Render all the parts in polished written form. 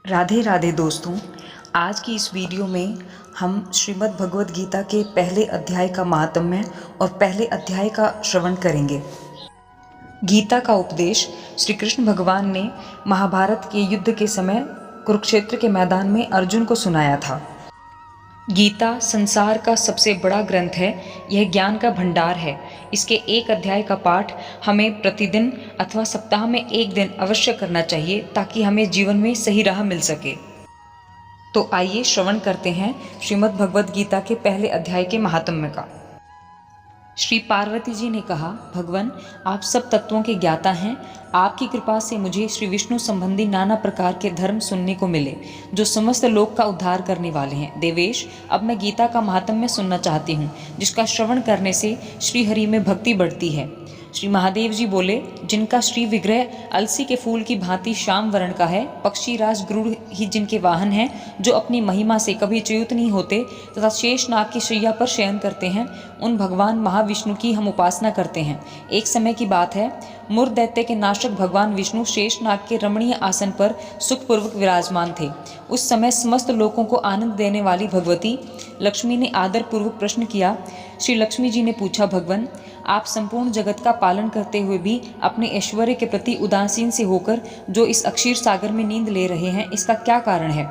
राधे राधे दोस्तों। आज की इस वीडियो में हम श्रीमद् भगवद गीता के पहले अध्याय का महात्म्य और पहले अध्याय का श्रवण करेंगे। गीता का उपदेश श्री कृष्ण भगवान ने महाभारत के युद्ध के समय कुरुक्षेत्र के मैदान में अर्जुन को सुनाया था। गीता संसार का सबसे बड़ा ग्रंथ है। यह ज्ञान का भंडार है। इसके एक अध्याय का पाठ हमें प्रतिदिन अथवा सप्ताह में एक दिन अवश्य करना चाहिए ताकि हमें जीवन में सही राह मिल सके। तो आइए श्रवण करते हैं श्रीमद् भगवद गीता के पहले अध्याय के महात्म्य का। श्री पार्वती जी ने कहा, भगवान आप सब तत्वों के ज्ञाता हैं। आपकी कृपा से मुझे श्री विष्णु संबंधी नाना प्रकार के धर्म सुनने को मिले जो समस्त लोक का उद्धार करने वाले हैं। देवेश, अब मैं गीता का महात्म्य सुनना चाहती हूँ जिसका श्रवण करने से श्री हरि में भक्ति बढ़ती है। श्री महादेव जी बोले, जिनका श्री विग्रह अलसी के फूल की भांति श्याम वर्ण का है, पक्षी राज गरुड़ ही जिनके वाहन हैं, जो अपनी महिमा से कभी च्युत नहीं होते तथा शेष नाग की शैया पर शयन करते हैं, उन भगवान महाविष्णु की हम उपासना करते हैं। एक समय की बात है, मुर दैत्य के नाशक भगवान विष्णु शेष नाग के रमणीय आसन पर सुखपूर्वक विराजमान थे। उस समय समस्त लोगों को आनंद देने वाली भगवती लक्ष्मी ने आदर पूर्वक प्रश्न किया। श्री लक्ष्मी जी ने पूछा, भगवान आप संपूर्ण जगत का पालन करते हुए भी अपने ऐश्वर्य के प्रति उदासीन से होकर जो इस अक्षीर सागर में नींद ले रहे हैं, इसका क्या कारण है?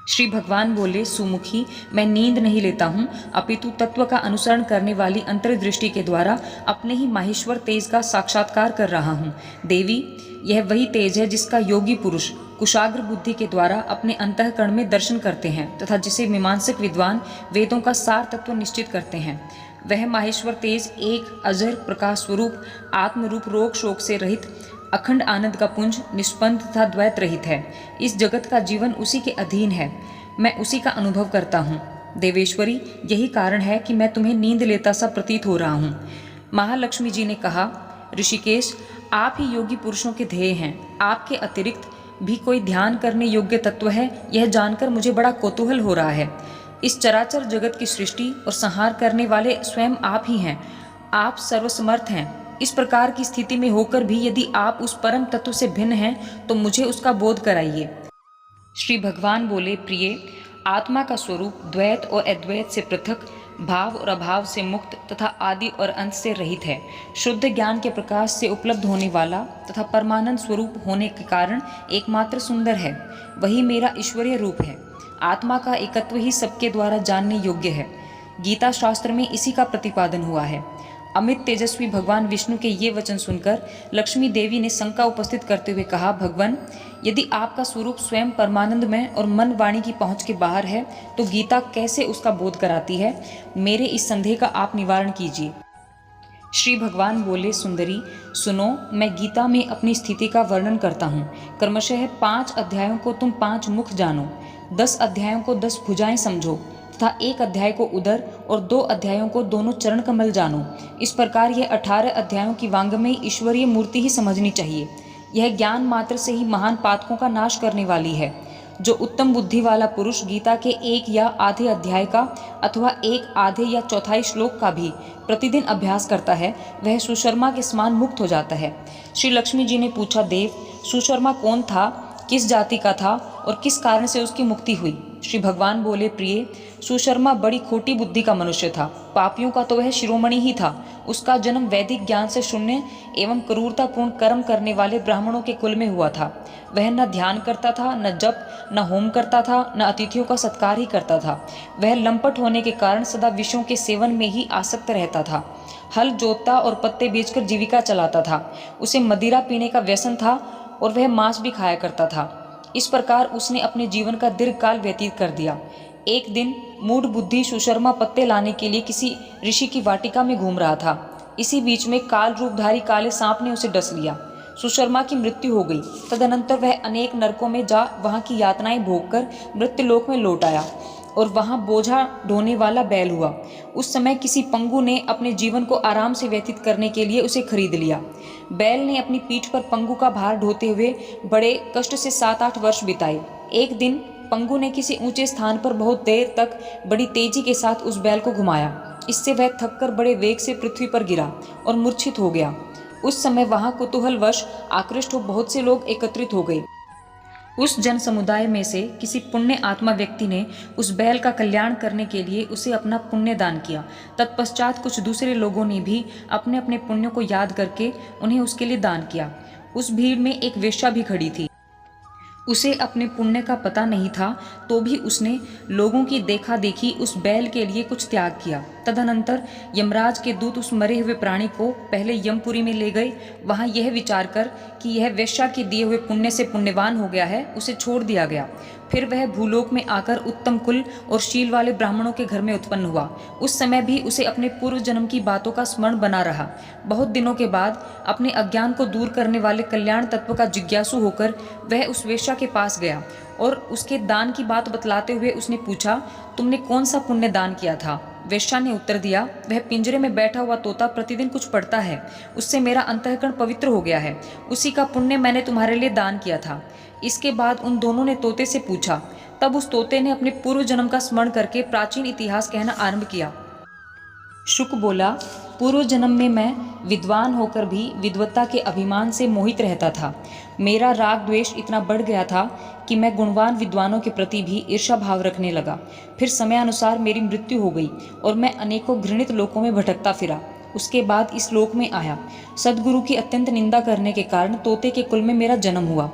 श्री भगवान बोले, सुमुखी, मैं नींद नहीं लेता हूँ, अपितु तत्व का अनुसरण करने वाली अंतर्दृष्टि के द्वारा अपने ही माहेश्वर तेज का साक्षात्कार कर रहा हूँ। देवी, यह वही तेज है जिसका योगी पुरुष कुशाग्र बुद्धि के द्वारा अपने अंतःकरण में दर्शन करते हैं तथा जिसे मीमांसक विद्वान वेदों का सार तत्व निश्चित करते हैं। वह माहेश्वर तेज एक अजर प्रकाश स्वरूप आत्मरूप रोग शोक से रहित अखंड आनंद का पुंज निष्पन्द तथा द्वैत रहित है। इस जगत का जीवन उसी के अधीन है। मैं उसी का अनुभव करता हूँ। देवेश्वरी, यही कारण है कि मैं तुम्हें नींद लेता सा प्रतीत हो रहा हूँ। महालक्ष्मी जी ने कहा, ऋषिकेश, आप ही योगी पुरुषों के ध्येय हैं। आपके अतिरिक्त भी कोई ध्यान करने योग्य तत्व है, यह जानकर मुझे बड़ा कौतूहल हो रहा है। इस चराचर जगत की सृष्टि और संहार करने वाले स्वयं आप ही हैं। आप सर्वसमर्थ हैं। इस प्रकार की स्थिति में होकर भी यदि आप उस परम तत्व से भिन्न हैं तो मुझे उसका बोध कराइए। श्री भगवान बोले, प्रिय, आत्मा का स्वरूप द्वैत और अद्वैत से पृथक, भाव और अभाव से मुक्त तथा आदि और अंत से रहित है। शुद्ध ज्ञान के प्रकाश से उपलब्ध होने वाला तथा परमानंद स्वरूप होने के कारण एकमात्र सुंदर है। वही मेरा ईश्वरीय रूप है। आत्मा का एकत्व ही सबके द्वारा जानने योग्य है। गीता शास्त्र में इसी का प्रतिपादन हुआ है। अमित तेजस्वी भगवान विष्णु के ये वचन सुनकर लक्ष्मी देवी ने शंका उपस्थित करते हुए कहा, भगवान, यदि आपका स्वरूप स्वयं परमानंदमय और मन वाणी की पहुंच के बाहर है तो गीता कैसे उसका बोध कराती है? मेरे इस संदेह का आप निवारण कीजिए। श्री भगवान बोले, सुंदरी, सुनो, मैं गीता में अपनी स्थिति का वर्णन करता हूँ। क्रमशः 5 अध्यायों को तुम 5 मुख जानो, 10 अध्यायों को 10 भुजाएं समझो तथा 1 अध्याय को उदर और 2 अध्यायों को दोनों चरण कमल जानो। इस प्रकार यह 18 अध्यायों की वांग्मयी ईश्वरीय मूर्ति ही समझनी चाहिए। यह ज्ञान मात्र से ही महान पातकों का नाश करने वाली है। जो उत्तम बुद्धि वाला पुरुष गीता के 1 या आधे अध्याय का अथवा 1 आधे या चौथाई श्लोक का भी प्रतिदिन अभ्यास करता है, वह सुशर्मा के समान मुक्त हो जाता है। श्री लक्ष्मी जी ने पूछा, देव, सुशर्मा कौन था, किस जाति का था और किस कारण से उसकी मुक्ति हुई? श्री भगवान बोले, प्रिय, सुशर्मा बड़ी खोटी बुद्धि का मनुष्य था। पापियों का तो वह शिरोमणि ही था। उसका जन्म वैदिक ज्ञान से शून्य एवं क्रूरतापूर्ण कर्म करने वाले ब्राह्मणों के कुल में हुआ था। वह न ध्यान करता था, न जप, न होम करता था, न अतिथियों का सत्कार ही करता था। वह लंपट होने के कारण सदा विषयों के सेवन में ही आसक्त रहता था। हल जोतता और पत्ते बेचकर जीविका चलाता था। उसे मदिरा पीने का व्यसन था और वह मांस भी खाया करता था। इस प्रकार उसने अपने जीवन का दीर्घकाल व्यतीत कर दिया। एक दिन मूढ़ बुद्धि सुशर्मा पत्ते लाने के लिए किसी ऋषि की वाटिका में घूम रहा था। इसी बीच में काल रूपधारी काले सांप ने उसे डस लिया। सुशर्मा की मृत्यु हो गई। तदनंतर वह अनेक नरकों में जा वहां की यातनाएं भोगकर मृत्युलोक में लौट आया और वहां बोझा ढोने वाला बैल हुआ। उस समय किसी पंगु ने अपने जीवन को आराम से व्यतीत करने के लिए उसे खरीद लिया। बैल ने अपनी पीठ पर पंगु का भार ढोते हुए बड़े कष्ट से 7-8 वर्ष बिताए। एक दिन पंगु ने किसी ऊंचे स्थान पर बहुत देर तक बड़ी तेजी के साथ उस बैल को घुमाया। इससे वह थककर बड़े वेग से पृथ्वी पर गिरा और मूर्छित हो गया। उस समय वहां कुतूहलवश आकृष्ट हो बहुत से लोग एकत्रित हो गए। उस जन समुदाय में से किसी पुण्य आत्मा व्यक्ति ने उस बैल का कल्याण करने के लिए उसे अपना पुण्य दान किया। तत्पश्चात कुछ दूसरे लोगों ने भी अपने अपने पुण्यों को याद करके उन्हें उसके लिए दान किया। उस भीड़ में एक वेश्या भी खड़ी थी। उसे अपने पुण्य का पता नहीं था, तो भी उसने लोगों की देखा देखी उस बैल के लिए कुछ त्याग किया। तदनंतर यमराज के दूत उस मरे हुए प्राणी को पहले यमपुरी में ले गए। वहां यह विचार कर कि यह वेश्या के दिए हुए पुण्य से पुण्यवान हो गया है, उसे छोड़ दिया गया। फिर वह भूलोक में आकर उत्तम कुल और शील वाले ब्राह्मणों के घर में उत्पन्न हुआ। उस समय भी उसे अपने पूर्व जन्म की बातों का स्मरण बना रहा। बहुत दिनों के बाद अपने अज्ञान को दूर करने वाले कल्याण तत्व का जिज्ञासु होकर वह उस वेश्या के पास गया और उसके दान की बात बतलाते हुए उसने पूछा, तुमने कौन सा पुण्य दान किया था? वेश्या ने उत्तर दिया, वह पिंजरे में बैठा हुआ तोता प्रतिदिन कुछ पढ़ता है, उससे मेरा अंतःकरण पवित्र हो गया है, उसी का पुण्य मैंने तुम्हारे लिए दान किया था। इसके बाद उन दोनों ने तोते से पूछा। तब उस तोते ने अपने पूर्व जन्म का स्मरण करके प्राचीन इतिहास कहना आरंभ किया। शुक बोला, पूर्व जन्म में मैं विद्वान होकर भी विद्वत्ता के अभिमान से मोहित रहता था। मेरा राग द्वेष इतना बढ़ गया था कि मैं गुणवान विद्वानों के प्रति भी ईर्ष्या भाव रखने लगा। फिर समयानुसार मेरी मृत्यु हो गई और मैं अनेकों घृणित लोकों में भटकता फिरा। उसके बाद इस लोक में आया। सदगुरु की अत्यंत निंदा करने के कारण तोते के कुल में मेरा जन्म हुआ।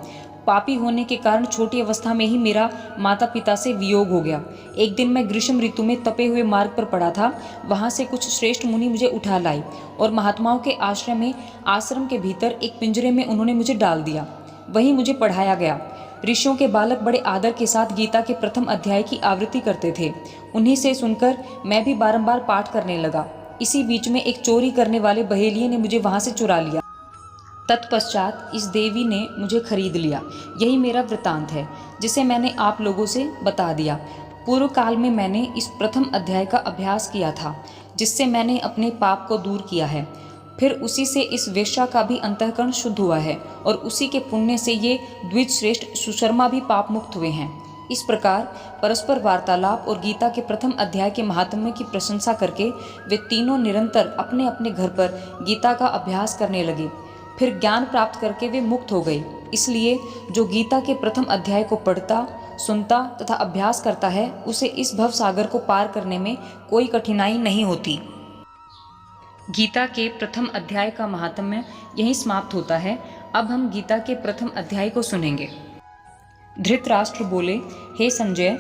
पापी होने के कारण छोटी अवस्था में ही मेरा माता पिता से वियोग हो गया। एक दिन मैं ग्रीष्म ऋतु में तपे हुए मार्ग पर पड़ा था। वहां से कुछ श्रेष्ठ मुनि मुझे उठा लाए और महात्माओं के आश्रय में आश्रम के भीतर एक पिंजरे में उन्होंने मुझे डाल दिया। वहीं मुझे पढ़ाया गया। ऋषियों के बालक बड़े आदर के साथ गीता के प्रथम अध्याय की आवृत्ति करते थे। उन्हीं से सुनकर मैं भी बारंबार पाठ करने लगा। इसी बीच में एक चोरी करने वाले बहेलिये ने मुझे वहां से चुरा लिया। तत्पश्चात इस देवी ने मुझे खरीद लिया। यही मेरा वृतांत है, जिसे मैंने आप लोगों से बता दिया। पूर्व काल में मैंने इस प्रथम अध्याय का अभ्यास किया था, जिससे मैंने अपने पाप को दूर किया है। फिर उसी से इस वेश्या का भी अंतःकरण शुद्ध हुआ है और उसी के पुण्य से ये द्विज श्रेष्ठ सुशर्मा भी पाप मुक्त हुए हैं। इस प्रकार परस्पर वार्तालाप और गीता के प्रथम अध्याय के महात्म्य की प्रशंसा करके वे तीनों निरंतर अपने अपने घर पर गीता का अभ्यास करने लगे। फिर ज्ञान प्राप्त करके वे मुक्त हो गए। इसलिए जो गीता के प्रथम अध्याय को पढ़ता, सुनता तथा अभ्यास करता है, उसे इस भव सागर को पार करने में कोई कठिनाई नहीं होती। गीता के प्रथम अध्याय का महात्म्य यहीं समाप्त होता है। अब हम गीता के प्रथम अध्याय को सुनेंगे। धृतराष्ट्र बोले, हे संजय,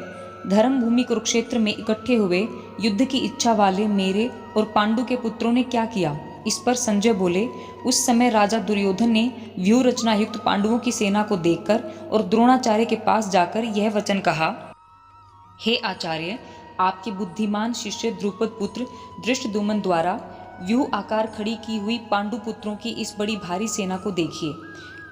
धर्म भूमि कुरुक्षेत्र में इकट्ठे हुए युद्ध की इच्छा वाले मेरे और पांडु के पुत्रों ने क्या किया? इस पर संजय बोले, उस समय राजा दुर्योधन ने व्यूह रचना युक्त पांडवों की सेना को देखकर और द्रोणाचार्य के पास जाकर यह वचन कहा, हे आचार्य, आपके बुद्धिमान शिष्य द्रुपद पुत्र धृष्टद्युम्न द्वारा व्यूह आकार खड़ी की हुई पांडु पुत्रों की इस बड़ी भारी सेना को देखिए।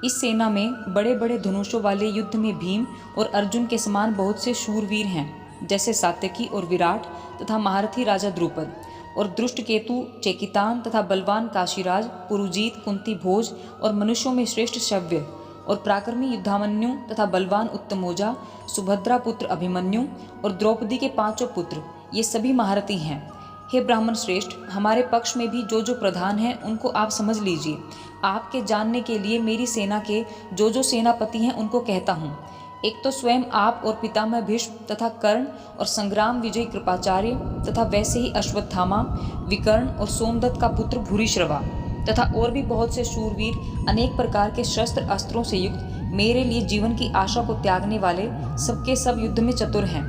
इस सेना में बड़े बड़े धनुषों वाले युद्ध में भीम और अर्जुन के समान बहुत से शूरवीर हैं, जैसे सात्यकी और विराट तथा महारथी राजा द्रुपद और दुष्टकेतु, चेकितान तथा बलवान काशीराज, पुरुजीत, कुंती भोज और मनुष्यों में श्रेष्ठ शव्य और पराक्रमी युद्धामन्यु तथा बलवान उत्तमोजा, सुभद्रा पुत्र अभिमन्यु और द्रौपदी के पांचों पुत्र, ये सभी महारथी हैं। हे ब्राह्मण श्रेष्ठ, हमारे पक्ष में भी जो जो प्रधान हैं उनको आप समझ लीजिए। आपके जानने के लिए मेरी सेना के जो जो सेनापति हैं उनको कहता हूँ। एक तो स्वयं आप और पितामह भीष्म तथा कर्ण और संग्राम विजय कृपाचार्य तथा वैसे ही अश्वत्थामा, विकर्ण और सोमदत्त का पुत्र भूरिश्रवा तथा और भी बहुत से शूरवीर अनेक प्रकार के शस्त्र अस्त्रों से युक्त मेरे लिए जीवन की आशा को त्यागने वाले सबके सब युद्ध में चतुर हैं।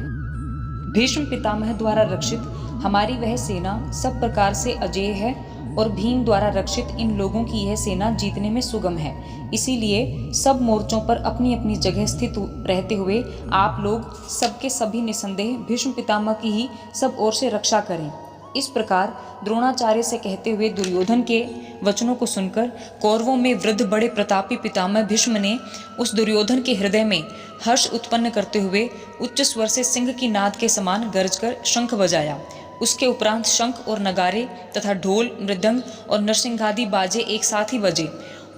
भीष्म पितामह द्वारा रक्षित हमारी वह सेना सब प्रकार से अजेय है और भीम द्वारा रक्षित इन लोगों की यह सेना जीतने में सुगम है। इसीलिए सब मोर्चों पर अपनी अपनी जगह स्थित रहते हुए आप लोग सबके सभी निसंदेह भीष्म पितामह की ही सब ओर से रक्षा करें। इस प्रकार द्रोणाचार्य से कहते हुए दुर्योधन के वचनों को सुनकर कौरवों में वृद्ध बड़े प्रतापी पितामह भीष्म ने उस दुर्योधन के हृदय में हर्ष उत्पन्न करते हुए उच्च स्वर से सिंह की नाद के समान गरजकर शंख बजाया। उसके उपरांत शंख और नगारे तथा ढोल, मृदंग और नरसिंहादि बाजे एक साथ ही बजे।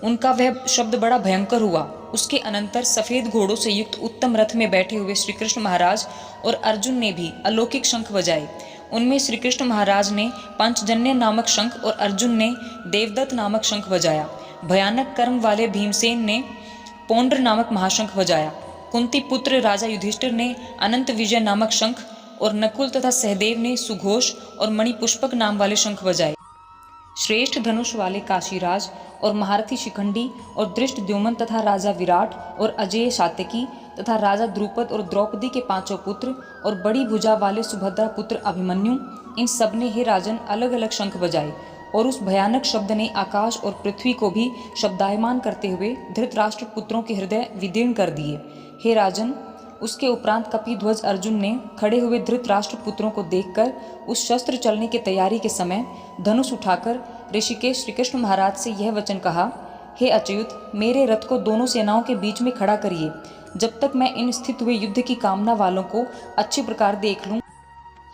उनका वह शब्द बड़ा भयंकर हुआ। उसके अनंतर सफेद घोड़ों से युक्त उत्तम रथ में बैठे हुए श्री कृष्ण महाराज और अर्जुन ने भी अलौकिक शंख बजाए। उनमें श्री कृष्ण महाराज ने पंचजन्य नामक शंख और अर्जुन ने देवदत्त नामक शंख बजाया। भयानक कर्म वाले भीमसेन ने पौंड्र नामक महाशंख बजाया। कुंती पुत्र राजा युधिष्ठिर ने अनंत विजय नामक शंख और नकुल तथा सहदेव ने सुघोष और मणिपुष्पक नाम वाले शंख बजाए। श्रेष्ठ धनुष वाले काशीराज और महारथी शिखंडी और धृष्टद्युम्न तथा राजा विराट और अजेय सात्यकी तथा राजा द्रुपद और द्रौपदी के 5 पुत्र और बड़ी भुजा वाले सुभद्रा पुत्र अभिमन्यु, इन सब ने हे राजन अलग अलग शंख बजाए और उस भयानक शब्द ने आकाश और पृथ्वी को भी शब्दायमान करते हुए धृतराष्ट्र पुत्रों के हृदय विदीर्ण कर दिए। हे राजन, उसके उपरांत कपिध्वज अर्जुन ने खड़े हुए धृतराष्ट्र पुत्रों को देखकर उस शस्त्र चलने की तैयारी के समय धनुष उठाकर ऋषिकेश श्री कृष्ण महाराज से यह वचन कहा, हे अच्युत, मेरे रथ को दोनों सेनाओं के बीच में खड़ा करिए, जब तक मैं इन स्थित हुए युद्ध की कामना वालों को अच्छी प्रकार देख लूं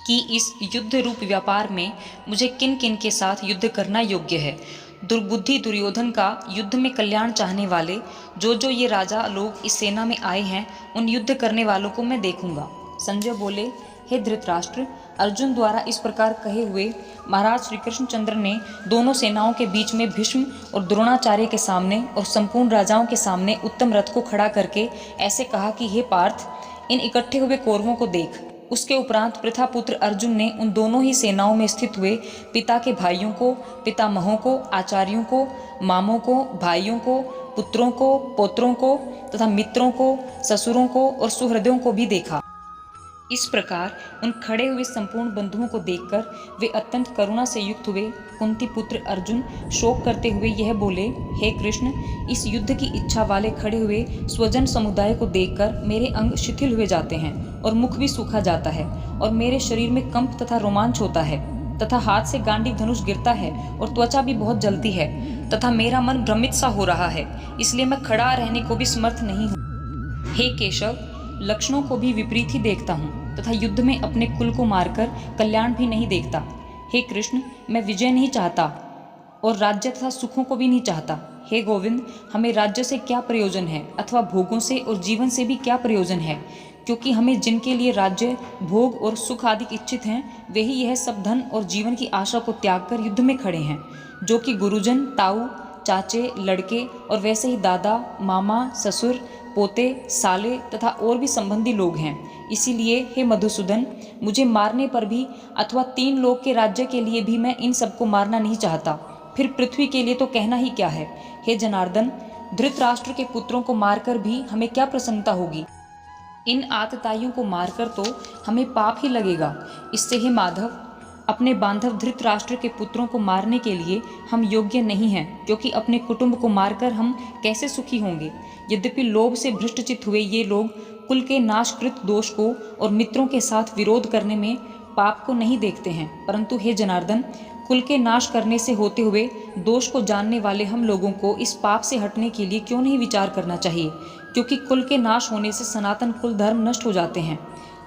कि इस युद्ध रूप व्यापार में मुझे किन किन के साथ युद्ध करना योग्य है। दुर्बुद्धि दुर्योधन का युद्ध में कल्याण चाहने वाले जो ये राजा लोग इस सेना में आए हैं, उन युद्ध करने वालों को मैं देखूंगा। संजय बोले, हे धृतराष्ट्र, अर्जुन द्वारा इस प्रकार कहे हुए महाराज श्री कृष्णचंद्र ने दोनों सेनाओं के बीच में भीष्म और द्रोणाचार्य के सामने और संपूर्ण राजाओं के सामने उत्तम रथ को खड़ा करके ऐसे कहा कि हे पार्थ, इन इकट्ठे हुए कौरवों को देख। उसके उपरांत प्रथापुत्र अर्जुन ने उन दोनों ही सेनाओं में स्थित हुए पिता के भाइयों को, पितामहों को, आचार्यों को, मामों को, भाइयों को, पुत्रों को, पौत्रों को तथा मित्रों को, ससुरों को और सुहृदयों को भी देखा। इस प्रकार उन खड़े हुए संपूर्ण बंधुओं को देखकर वे अत्यंत करुणा से युक्त हुए। कुंती पुत्र अर्जुन शोक करते हुए यह बोले, हे कृष्ण, इस युद्ध की इच्छा वाले खड़े हुए स्वजन समुदाय को देखकर मेरे अंग शिथिल हुए जाते हैं और मुख भी सूखा जाता है और मेरे शरीर में कंप तथा रोमांच होता है तथा हाथ से गांडीव धनुष गिरता है और त्वचा भी बहुत जलती है तथा मेरा मन भ्रमित सा हो रहा है, इसलिए मैं खड़ा रहने को भी समर्थ नहीं हूँ। हे केशव, लक्षणों को भी विपरीत ही देखता हूँ तथा युद्ध में अपने कुल को मारकर कल्याण भी नहीं देखता। हे कृष्ण, मैं विजय नहीं चाहता और राज्य तथा सुखों को भी नहीं चाहता। हे गोविंद, हमें राज्य से क्या प्रयोजन है अथवा भोगों से और जीवन से भी क्या प्रयोजन है, क्योंकि हमें जिनके लिए राज्य, भोग और सुख आदि इच्छित हैं, वे ही यह सब धन और जीवन की आशा को त्याग कर युद्ध में खड़े हैं, जो कि गुरुजन, ताऊ, चाचे, लड़के और वैसे ही दादा, मामा, ससुर, पोते, साले तथा और भी संबंधी लोग हैं। इसीलिए हे मधुसूदन, मुझे मारने पर भी अथवा 3 लोक के राज्य के लिए भी मैं इन सबको मारना नहीं चाहता, फिर पृथ्वी के लिए तो कहना ही क्या है। हे जनार्दन, धृतराष्ट्र के पुत्रों को मारकर भी हमें क्या प्रसन्नता होगी, इन आतताइयों को मारकर तो हमें पाप ही लगेगा। इससे हे माधव, अपने बांधव धृतराष्ट्र के पुत्रों को मारने के लिए हम योग्य नहीं हैं, क्योंकि अपने कुटुंब को मारकर हम कैसे सुखी होंगे। यद्यपि लोभ से भ्रष्टचित हुए ये लोग कुल के नाशकृत दोष को और मित्रों के साथ विरोध करने में पाप को नहीं देखते हैं, परंतु हे जनार्दन, कुल के नाश करने से होते हुए दोष को जानने वाले हम लोगों को इस पाप से हटने के लिए क्यों नहीं विचार करना चाहिए, क्योंकि कुल के नाश होने से सनातन कुल धर्म नष्ट हो जाते हैं।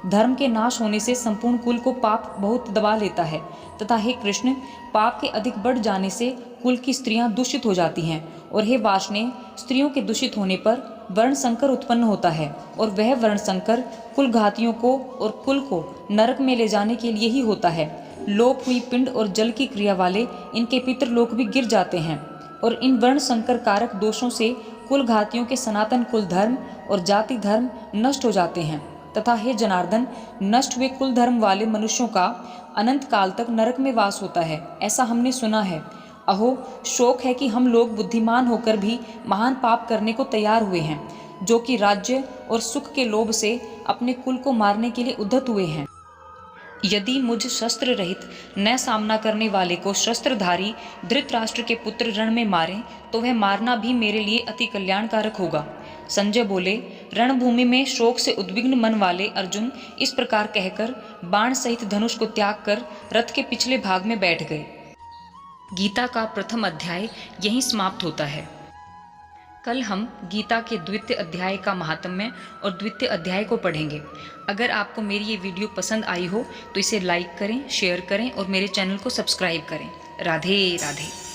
धर्म के नाश होने से संपूर्ण कुल को पाप बहुत दबा लेता है तथा हे कृष्ण, पाप के अधिक बढ़ जाने से कुल की स्त्रियां दूषित हो जाती हैं और हे वाष्णेय, स्त्रियों के दूषित होने पर वर्ण संकर उत्पन्न होता है और वह वर्ण संकर कुल घातियों को और कुल को नरक में ले जाने के लिए ही होता है। लोप हुई पिंड और जल की क्रिया वाले इनके पितृलोक भी गिर जाते हैं और इन वर्ण संकर कारक दोषों से कुल घातियों के सनातन कुल धर्म और जाति धर्म नष्ट हो जाते हैं तथा हे जनार्दन, नष्ट हुए कुल धर्म वाले मनुष्यों का अनंत काल तक नरक में वास होता है, ऐसा हमने सुना है। अहो, शोक है कि हम लोग बुद्धिमान होकर भी महान पाप करने को तैयार हुए हैं, जो कि राज्य और सुख के लोभ से अपने कुल को मारने के लिए उद्धत हुए हैं। यदि मुझ शस्त्र रहित न सामना करने वाले को शस्त्रधारी धृतराष्ट्र के पुत्र रण में मारें, तो वह मारना भी मेरे लिए अति कल्याणकारक होगा। संजय बोले, रणभूमि में शोक से उद्विग्न मन वाले अर्जुन इस प्रकार कहकर बाण सहित धनुष को त्याग कर रथ के पिछले भाग में बैठ गए। गीता का प्रथम अध्याय यहीं समाप्त होता है। कल हम गीता के द्वितीय अध्याय का महात्म्य और द्वितीय अध्याय को पढ़ेंगे। अगर आपको मेरी ये वीडियो पसंद आई हो तो इसे लाइक करें, शेयर करें और मेरे चैनल को सब्सक्राइब करें। राधे राधे।